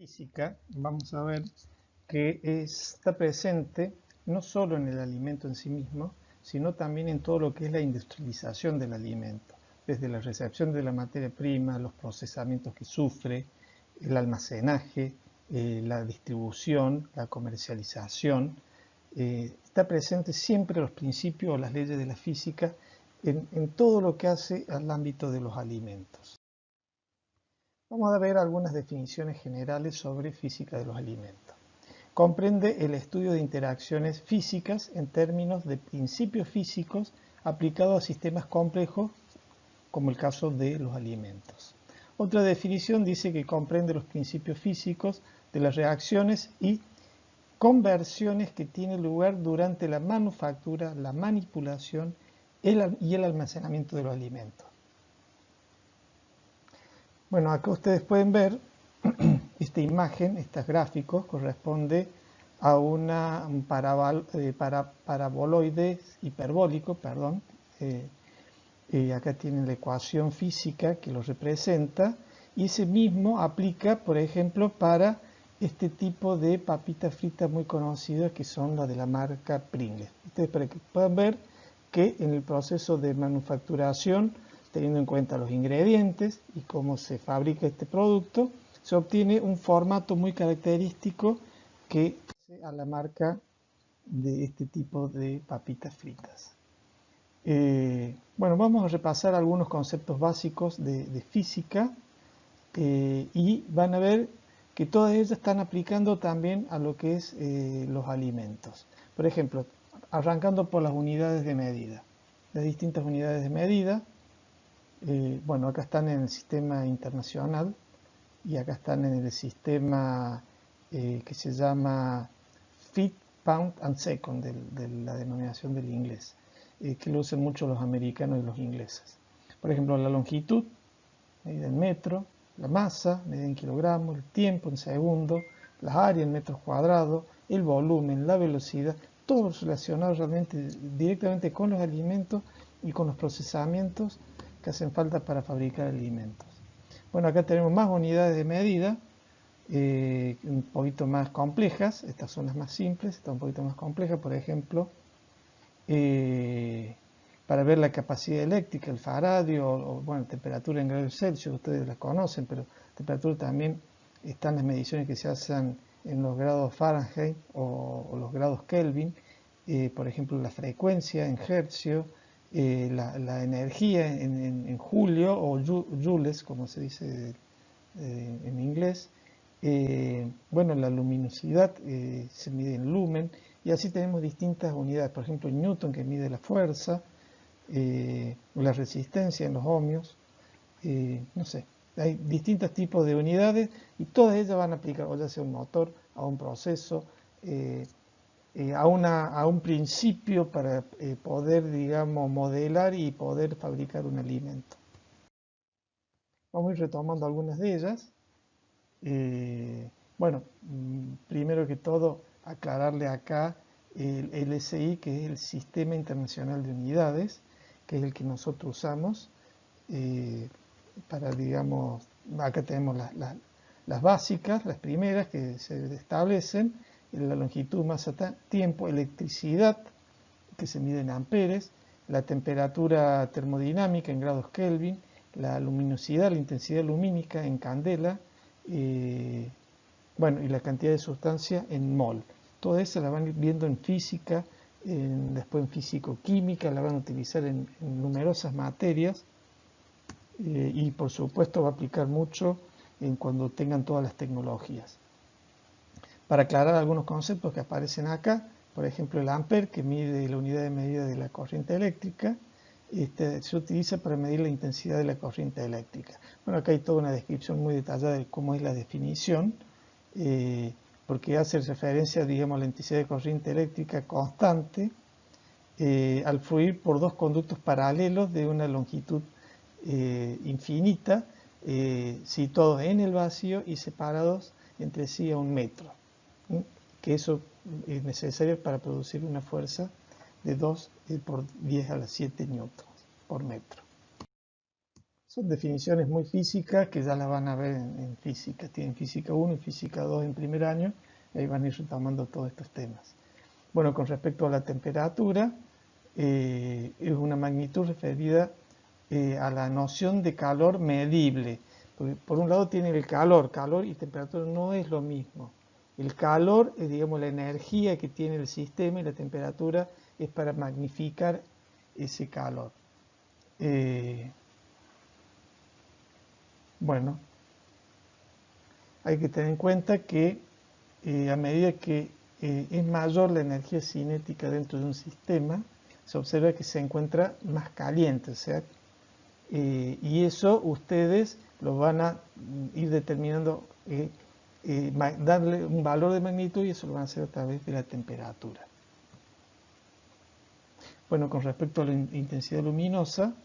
Física, vamos a ver que está presente no solo en el alimento en sí mismo, sino también en todo lo que es la industrialización del alimento, desde la recepción de la materia prima, los procesamientos que sufre, el almacenaje, la distribución, la comercialización. Está presente siempre los principios o las leyes de la física en todo lo que hace al ámbito de los alimentos. Vamos a ver algunas definiciones generales sobre física de los alimentos. Comprende el estudio de interacciones físicas en términos de principios físicos aplicados a sistemas complejos, como el caso de los alimentos. Otra definición dice que comprende los principios físicos de las reacciones y conversiones que tienen lugar durante la manufactura, la manipulación y el almacenamiento de los alimentos. Bueno, acá ustedes pueden ver esta imagen, estos gráficos, corresponde a un paraboloide hiperbólico, perdón. Acá tienen la ecuación física que lo representa y ese mismo aplica, por ejemplo, para este tipo de papitas fritas muy conocidas que son las de la marca Pringles. Ustedes para que puedan ver que en el proceso de manufacturación, teniendo en cuenta los ingredientes y cómo se fabrica este producto, se obtiene un formato muy característico que hace a la marca de este tipo de papitas fritas. Bueno, vamos a repasar algunos conceptos básicos de física y van a ver que todas ellas están aplicando también a lo que es los alimentos. Por ejemplo, arrancando por las unidades de medida. Las distintas unidades de medida, bueno, acá están en el sistema internacional y acá están en el sistema que se llama Feet, Pound and Second, de la denominación del inglés, que lo usan mucho los americanos y los ingleses. Por ejemplo, la longitud, medida en metro, la masa, medida en kilogramos, el tiempo en segundos, las áreas en metros cuadrados, el volumen, la velocidad, todo relacionado realmente directamente con los alimentos y con los procesamientos que hacen falta para fabricar alimentos. Bueno, acá tenemos más unidades de medida, un poquito más complejas, estas son las más simples, estas un poquito más complejas, por ejemplo, para ver la capacidad eléctrica, el faradio, o bueno, temperatura en grados Celsius, ustedes las conocen, pero temperatura también están las mediciones que se hacen en los grados Fahrenheit o los grados Kelvin, por ejemplo, la frecuencia en hercios, la energía en julio o joules, como se dice en inglés. Bueno, la luminosidad se mide en lumen y así tenemos distintas unidades, por ejemplo Newton que mide la fuerza, la resistencia en los ohmios, no sé, hay distintos tipos de unidades y todas ellas van a aplicar o ya sea un motor, a un proceso, a un principio para poder, digamos, modelar y poder fabricar un alimento. Vamos a ir retomando algunas de ellas. Bueno, primero que todo, aclararle acá el LSI, que es el Sistema Internacional de Unidades, que es el que nosotros usamos para, digamos, acá tenemos las básicas, las primeras que se establecen, la longitud, masa, tiempo, electricidad, que se mide en amperes, la temperatura termodinámica en grados Kelvin, la luminosidad, la intensidad lumínica en candela, bueno, y la cantidad de sustancia en mol. Toda esa la van viendo en física, después en físico-química, la van a utilizar en numerosas materias y por supuesto va a aplicar mucho en cuando tengan todas las tecnologías. Para aclarar algunos conceptos que aparecen acá, por ejemplo el ampere, que mide la unidad de medida de la corriente eléctrica, se utiliza para medir la intensidad de la corriente eléctrica. Bueno, acá hay toda una descripción muy detallada de cómo es la definición, porque hace referencia, digamos, a la intensidad de corriente eléctrica constante al fluir por dos conductos paralelos de una longitud infinita, situados en el vacío y separados entre sí a 1 metro. Que eso es necesario para producir una fuerza de 2 por 10 a la 7 newtons por metro. Son definiciones muy físicas que ya las van a ver en física. Tienen física 1 y física 2 en primer año, y ahí van a ir retomando todos estos temas. Bueno, con respecto a la temperatura, es una magnitud referida a la noción de calor medible. Porque por un lado tiene el calor y temperatura no es lo mismo. El calor es, digamos, la energía que tiene el sistema, y la temperatura es para magnificar ese calor. Bueno, hay que tener en cuenta que a medida que es mayor la energía cinética dentro de un sistema, se observa que se encuentra más caliente, o sea, y eso ustedes lo van a ir determinando, darle un valor de magnitud, y eso lo van a hacer a través de la temperatura. Bueno, con respecto a la intensidad luminosa,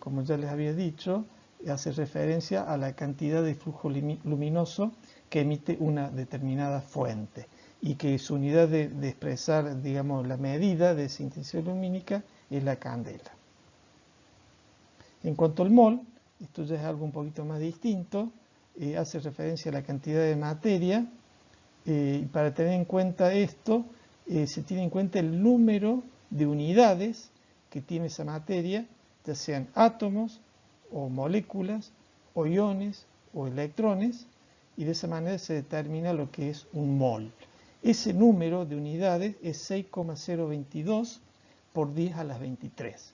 como ya les había dicho, hace referencia a la cantidad de flujo luminoso que emite una determinada fuente, y que su unidad de expresar, digamos, la medida de esa intensidad lumínica es la candela. En cuanto al mol, esto ya es algo un poquito más distinto, hace referencia a la cantidad de materia, y para tener en cuenta esto, se tiene en cuenta el número de unidades que tiene esa materia, ya sean átomos, o moléculas, o iones, o electrones, y de esa manera se determina lo que es un mol. Ese número de unidades es 6,022 por 10 a las 23. Si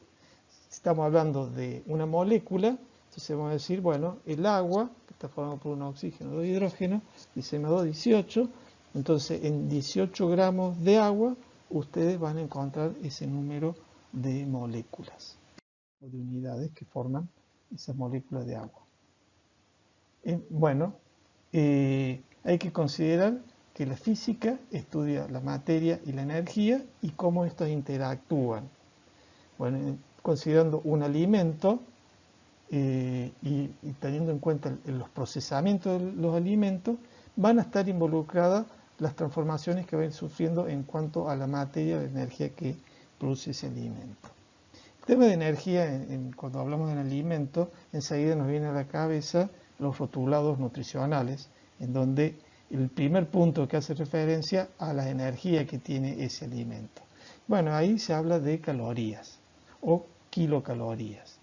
estamos hablando de una molécula, entonces vamos a decir, bueno, el agua, que está formado por un oxígeno y dos hidrógenos, dice M218, entonces en 18 gramos de agua ustedes van a encontrar ese número de moléculas o de unidades que forman esas moléculas de agua. Bueno, hay que considerar que la física estudia la materia y la energía y cómo estos interactúan. Bueno, considerando un alimento y teniendo en cuenta los procesamientos de los alimentos, van a estar involucradas las transformaciones que van sufriendo en cuanto a la materia, la energía que produce ese alimento. El tema de energía, cuando hablamos de alimento, enseguida nos viene a la cabeza los rotulados nutricionales, en donde el primer punto que hace referencia a la energía que tiene ese alimento. Bueno, ahí se habla de calorías o kilocalorías.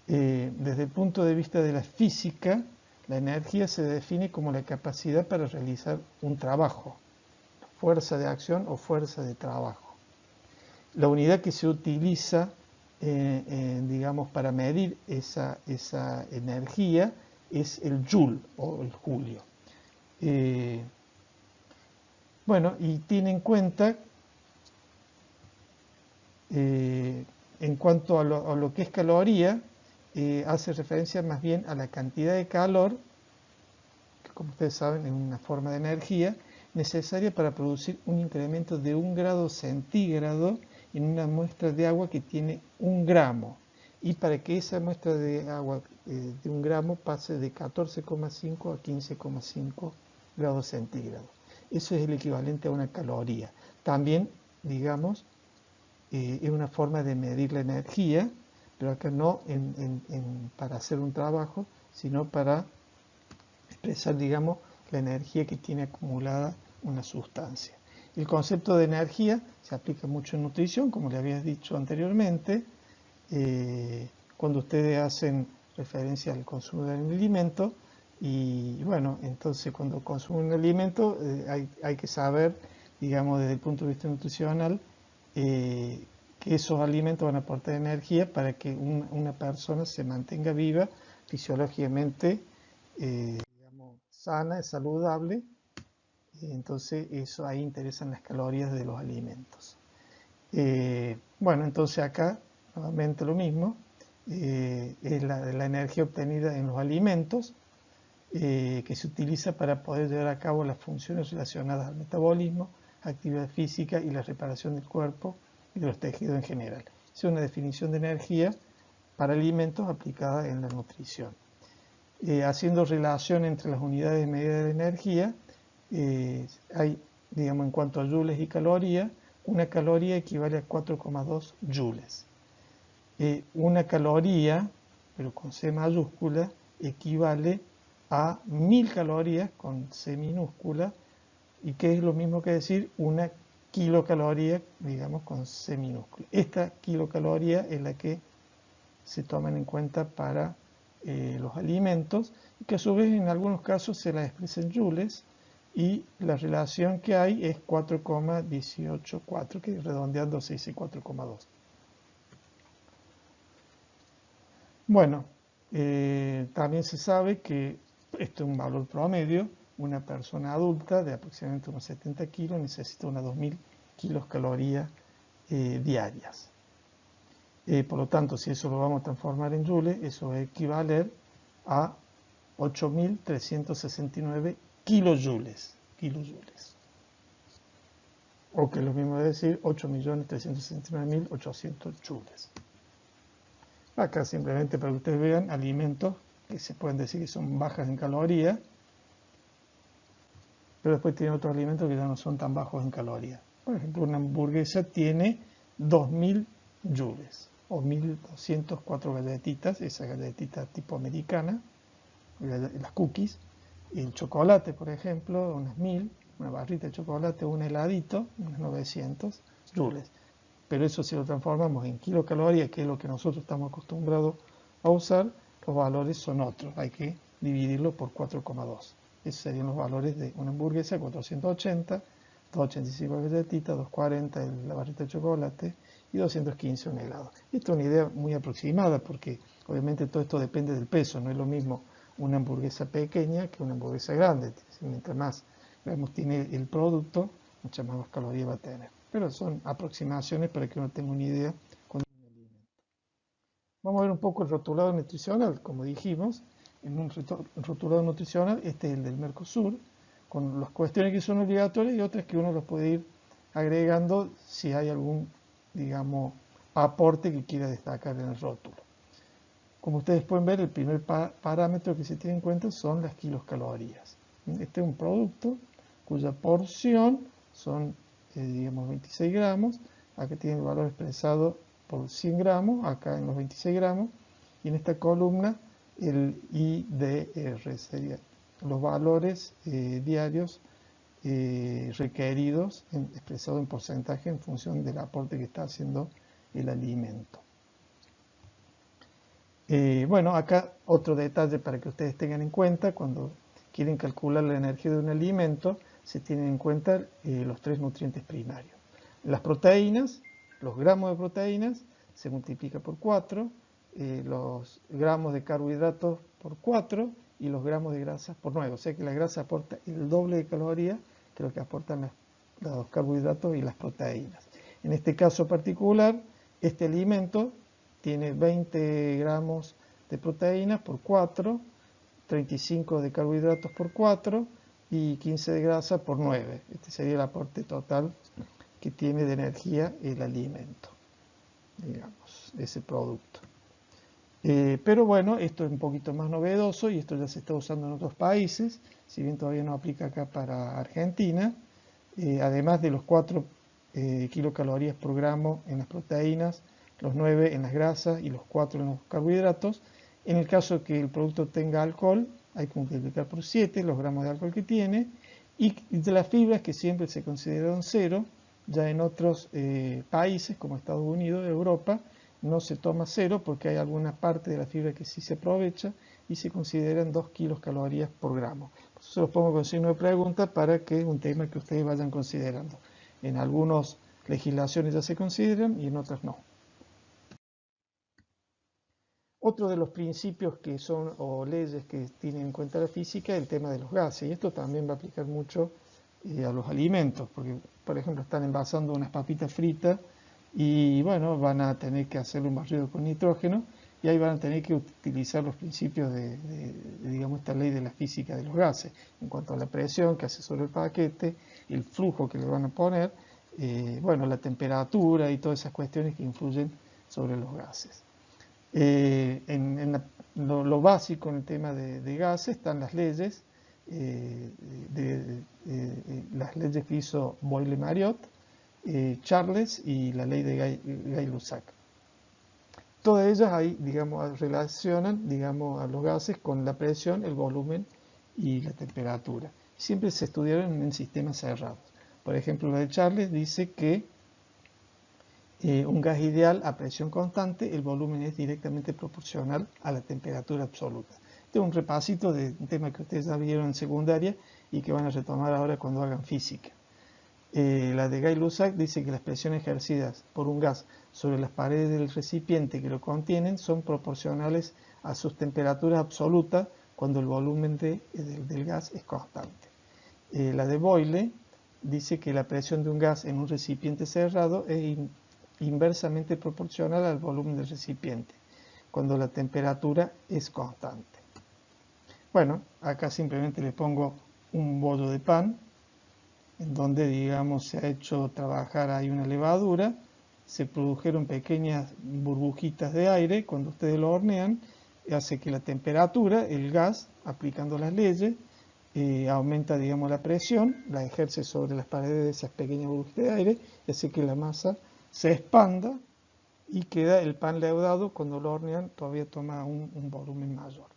Desde el punto de vista de la física, la energía se define como la capacidad para realizar un trabajo, fuerza de acción o fuerza de trabajo. La unidad que se utiliza, digamos, para medir esa energía es el joule o el julio. Bueno, y tiene en cuenta, en cuanto a lo que es caloría, hace referencia más bien a la cantidad de calor, que como ustedes saben es una forma de energía, necesaria para producir un incremento de 1 grado centígrado en una muestra de agua que tiene 1 gramo. Y para que esa muestra de agua de 1 gramo pase de 14,5 a 15,5 grados centígrados. Eso es el equivalente a una caloría. También, digamos, es una forma de medir la energía, pero acá no para hacer un trabajo, sino para expresar, digamos, la energía que tiene acumulada una sustancia. El concepto de energía se aplica mucho en nutrición, como le había dicho anteriormente, cuando ustedes hacen referencia al consumo de un alimento, y bueno, entonces cuando consumen un alimento hay que saber, digamos, desde el punto de vista nutricional, que esos alimentos van a aportar energía para que una persona se mantenga viva fisiológicamente, digamos, sana y saludable. Entonces eso ahí interesan las calorías de los alimentos. Bueno, entonces acá nuevamente lo mismo, es la energía obtenida en los alimentos, que se utiliza para poder llevar a cabo las funciones relacionadas al metabolismo, actividad física y la reparación del cuerpo y de los tejidos en general. Es una definición de energía para alimentos aplicada en la nutrición. Haciendo relación entre las unidades de medida de energía, hay, digamos, en cuanto a joules y calorías, una caloría equivale a 4,2 joules. Una caloría, pero con C mayúscula, equivale a 1000 calorías con C minúscula, y que es lo mismo que decir una kilocaloría, digamos, con C minúscula. Esta kilocaloría es la que se toman en cuenta para los alimentos, y que a su vez en algunos casos se la expresa en joules, y la relación que hay es 4,184, que redondeando se dice 4,2. Bueno, también se sabe que esto es un valor promedio. Una persona adulta de aproximadamente unos 70 kilos necesita unas 2000 kilocalorías diarias. Por lo tanto, si eso lo vamos a transformar en joules, eso va a equivaler a 8.369 kilojoules. O que es lo mismo de decir 8.369.800 joules. Acá simplemente para que ustedes vean alimentos que se pueden decir que son bajas en calorías, pero después tiene otros alimentos que ya no son tan bajos en calorías. Por ejemplo, una hamburguesa tiene 2000 joules o 1204 galletitas, esa galletita tipo americana, las cookies. El chocolate, por ejemplo, unas 1000, una barrita de chocolate, un heladito, unos 900 joules. Pero eso, si lo transformamos en kilocalorías, que es lo que nosotros estamos acostumbrados a usar, los valores son otros. Hay que dividirlo por 4,2. Esos serían los valores de una hamburguesa: 480, 285 galletitas, 240 la barrita de chocolate y 215 un helado. Esto es una idea muy aproximada, porque obviamente todo esto depende del peso. No es lo mismo una hamburguesa pequeña que una hamburguesa grande. Mientras más gramos tiene el producto, muchas más calorías va a tener. Pero son aproximaciones para que uno tenga una idea con un alimento. Vamos a ver un poco el rotulado nutricional. Como dijimos, en un rotulado nutricional, este es el del Mercosur, con las cuestiones que son obligatorias y otras que uno los puede ir agregando si hay algún, digamos, aporte que quiera destacar en el rótulo. Como ustedes pueden ver, el primer parámetro que se tiene en cuenta son las kilocalorías. Este es un producto cuya porción son, digamos, 26 gramos. Acá tiene el valor expresado por 100 gramos, acá en los 26 gramos. Y en esta columna el IDR, sería los valores diarios requeridos, expresados en porcentaje en función del aporte que está haciendo el alimento. Bueno, acá otro detalle para que ustedes tengan en cuenta: cuando quieren calcular la energía de un alimento, se tienen en cuenta los tres nutrientes primarios. Las proteínas, los gramos de proteínas, se multiplica por 4, los gramos de carbohidratos por 4 y los gramos de grasa por 9. O sea que la grasa aporta el doble de calorías que lo que aportan los carbohidratos y las proteínas. En este caso particular, este alimento tiene 20 gramos de proteínas por 4, 35 de carbohidratos por 4 y 15 de grasa por 9. Este sería el aporte total que tiene de energía el alimento, digamos, ese producto. Pero bueno, esto es un poquito más novedoso y esto ya se está usando en otros países, si bien todavía no aplica acá para Argentina. Además de los 4 kilocalorías por gramo en las proteínas, los 9 en las grasas y los 4 en los carbohidratos. En el caso que el producto tenga alcohol, hay que multiplicar por 7 los gramos de alcohol que tiene. Y de las fibras, que siempre se consideran 0, ya en otros países como Estados Unidos, Europa, no se toma 0 porque hay alguna parte de la fibra que sí se aprovecha y se consideran 2 kilocalorías por gramo. Se los pongo con signo de pregunta para que es un tema que ustedes vayan considerando. En algunas legislaciones ya se consideran y en otras no. Otro de los principios que son, o leyes que tienen en cuenta la física, es el tema de los gases. Y esto también va a aplicar mucho a los alimentos, porque, por ejemplo, están envasando unas papitas fritas y, bueno, van a tener que hacerle un barrido con nitrógeno y ahí van a tener que utilizar los principios de digamos, esta ley de la física de los gases, en cuanto a la presión que hace sobre el paquete, el flujo que le van a poner, bueno, la temperatura y todas esas cuestiones que influyen sobre los gases. Lo básico en el tema de gases están las leyes, las leyes que hizo Boyle-Mariotte, Charles y la ley de Gay-Lussac. Todas ellas ahí, digamos, relacionan, digamos, a los gases con la presión, el volumen y la temperatura. Siempre se estudiaron en sistemas cerrados. Por ejemplo, la de Charles dice que un gas ideal a presión constante, el volumen es directamente proporcional a la temperatura absoluta. Este es un repasito de un tema que ustedes ya vieron en secundaria y que van a retomar ahora cuando hagan física. La de Gay-Lussac dice que las presiones ejercidas por un gas sobre las paredes del recipiente que lo contienen son proporcionales a sus temperaturas absolutas cuando el volumen del gas es constante. La de Boyle dice que la presión de un gas en un recipiente cerrado es inversamente proporcional al volumen del recipiente cuando la temperatura es constante. Bueno, acá simplemente le pongo un bollo de pan en donde, digamos, se ha hecho trabajar ahí una levadura, se produjeron pequeñas burbujitas de aire, cuando ustedes lo hornean, hace que la temperatura, el gas, aplicando las leyes, aumenta, digamos, la presión, la ejerce sobre las paredes de esas pequeñas burbujitas de aire, y hace que la masa se expanda y queda el pan leudado, cuando lo hornean todavía toma un volumen mayor.